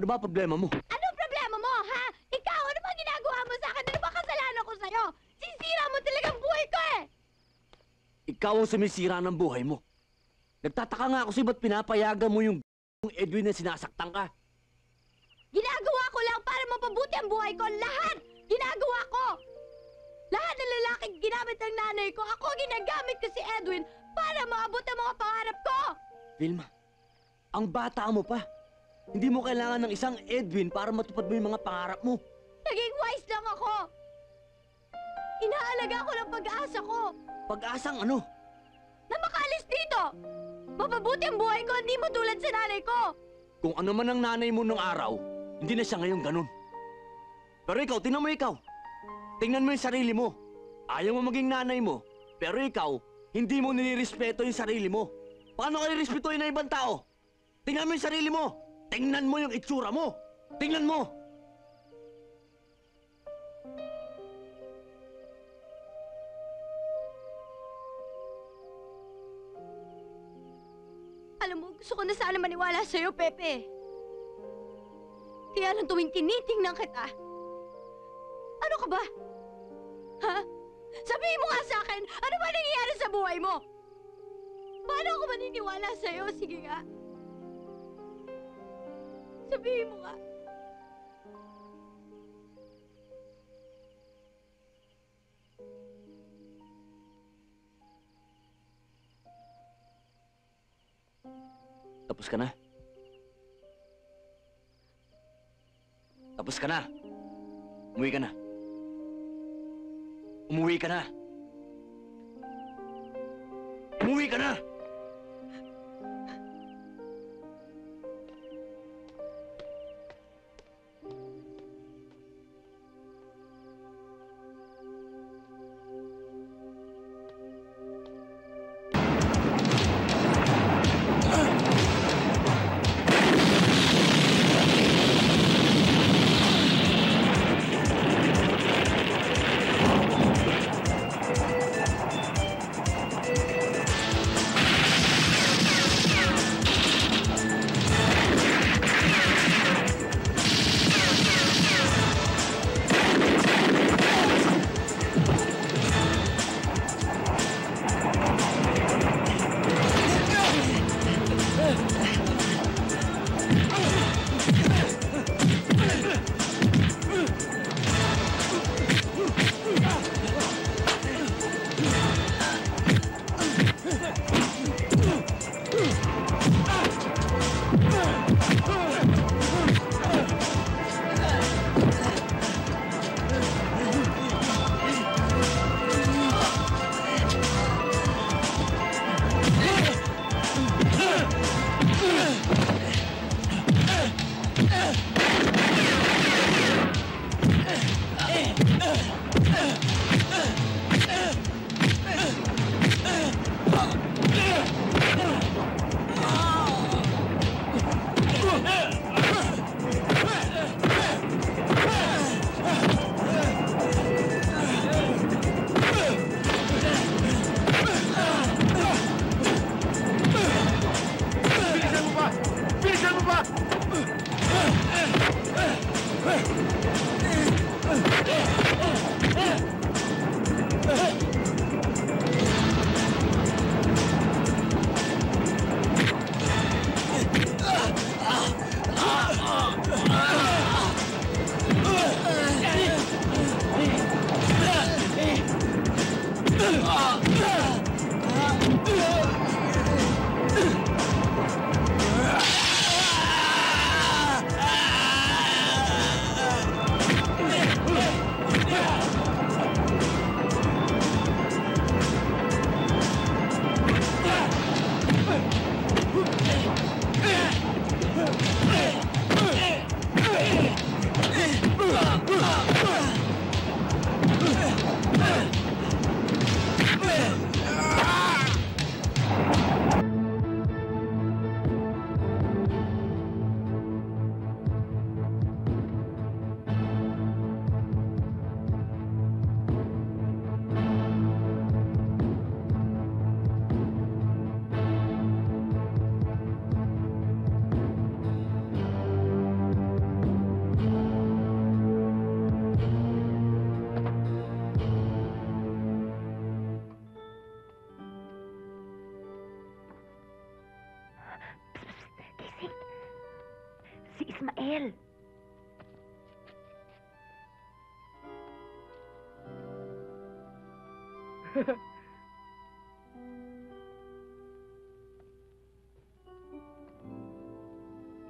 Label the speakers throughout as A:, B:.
A: Ano ba problema mo?
B: Ano problema mo, ha? Ikaw, ano ba ginagawa mo sa akin? Ano ba kasalanan ko sa'yo? Sisira mo talagang buhay ko eh!
A: Ikaw ang sumisira ng buhay mo. Nagtataka nga ako sa'yo ba't pinapayagan mo yung Edwin na sinasaktan ka?
B: Ginagawa ko lang para mapabuti ang buhay ko. Lahat! Ginagawa ko! Lahat ng lalaking ginamit ng nanay ko, ako ginagamit ko si Edwin para maabot ang mga pangarap ko!
A: Vilma, ang bata mo pa. Hindi mo kailangan ng isang Edwin para matupad mo yung mga pangarap mo.
B: Naging wise lang ako! Inaalaga ko ng pag-asa ko
A: Pag-asang ano?
B: na makaalis dito! Mapabuti ang buhay ko, hindi mo tulad sa nanay ko!
A: Kung ano man ang nanay mo nung araw, hindi na siya ngayon ganun. Pero ikaw, tingnan mo ikaw. Tingnan mo yung sarili mo. Ayaw mo maging nanay mo, pero ikaw, hindi mo nilirespeto yung sarili mo. Paano ka nirespetuhin ng ibang tao? Tingnan mo yung sarili mo. Tingnan mo yung itsura mo. Tingnan mo.
B: Alam mo, gusto ko na sana maniwala sa'yo, Pepe. Kaya lang tuwing tinitingnan kita, ano ka ba? Ha? Sabihin mo nga sa akin, ano ba nangyayari sa buhay mo? Paano ako maniniwala sa'yo? Sige nga. Sabihin mo nga.
A: Tapos ka na. Tapos ka na. Umuwi ka na. Umuwi ka na. Umuwi ka na!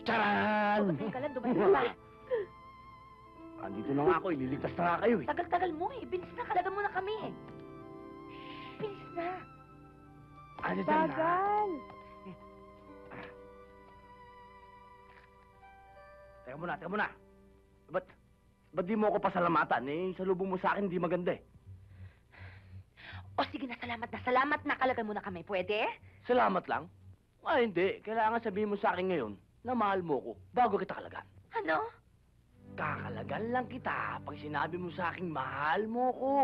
A: Charan!
C: Teka lang, dumating pa.
A: Andito na nga ako, ililigtas na nga kayo eh.
C: Tagal-tagal mo eh. Bilis na, kalagan mo na kami eh. Bilis na.
A: Ano dyan na? Teka muna. Ba't di mo ako pasalamatan eh? Sa lubong mo sa akin, di maganda eh.
C: O sige na, salamat na. Kalagan mo na kami. Pwede?
A: Salamat lang? Hindi. Kailangan sabihin mo sa akin ngayon na mahal mo ko bago kita kalagan.
C: Ano?
A: Kakalagan lang kita pag sinabi mo sa akin mahal mo ko.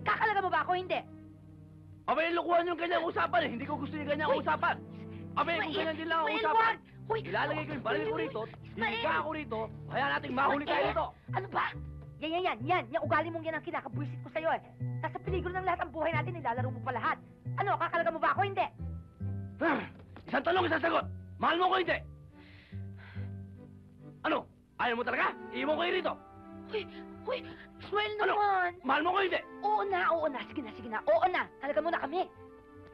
C: Kakalagan mo ba ako? Hindi.
A: Abay, lukuhan yung ganyang usapan eh. Hindi ko gusto yung ganyang
C: Uy!
A: usapan. Abay, kung ganyan din lang ang
C: Ismael,
A: usapan.
C: wag! Uy,
A: Ilalagay ko yung baril ko rito,
C: Ismael!
A: hihiga ako rito, kaya nating mahuli tayo
C: Ismael!
A: rito.
C: Ano ba? Yan. Yung ugali mong yan ang kinakabwisit ko sa'yo eh. Nasa peligro ng lahat ang buhay natin, nilalaro mo pa lahat. Ano, kakalagan mo ba ako? Hindi.
A: Isang tanong, isang sagot. Mahal mo ko hindi? Ano? Ayaw mo talaga? Iiwan ko kayo rito.
C: Uy, Ismael
A: Ano?
C: naman.
A: Mahal mo ko hindi?
C: Oo na. Sige na. Oo na. Kalagan mo na kami.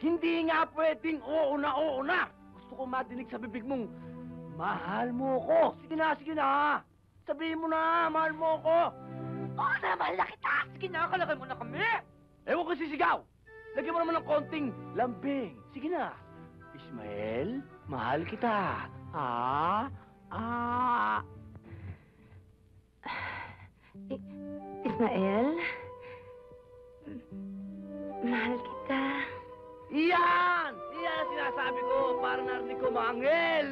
A: Hindi nga pwedeng oo na. Gusto ko madinig sa bibig mong, mahal mo ko. Sige na. Sabihin mo na, mahal mo ko.
C: Oo na, mahal na kita. Sige na, kalagan mo na kami.
A: Ewan ko sisigaw. Lagyan mo naman ng konting lambing. Sige na. Ismael, mahal kita.
C: Ismael? Mahal kita.
A: Iyan! Iyan ang sinasabi ko. Parang narinig ko, mangel.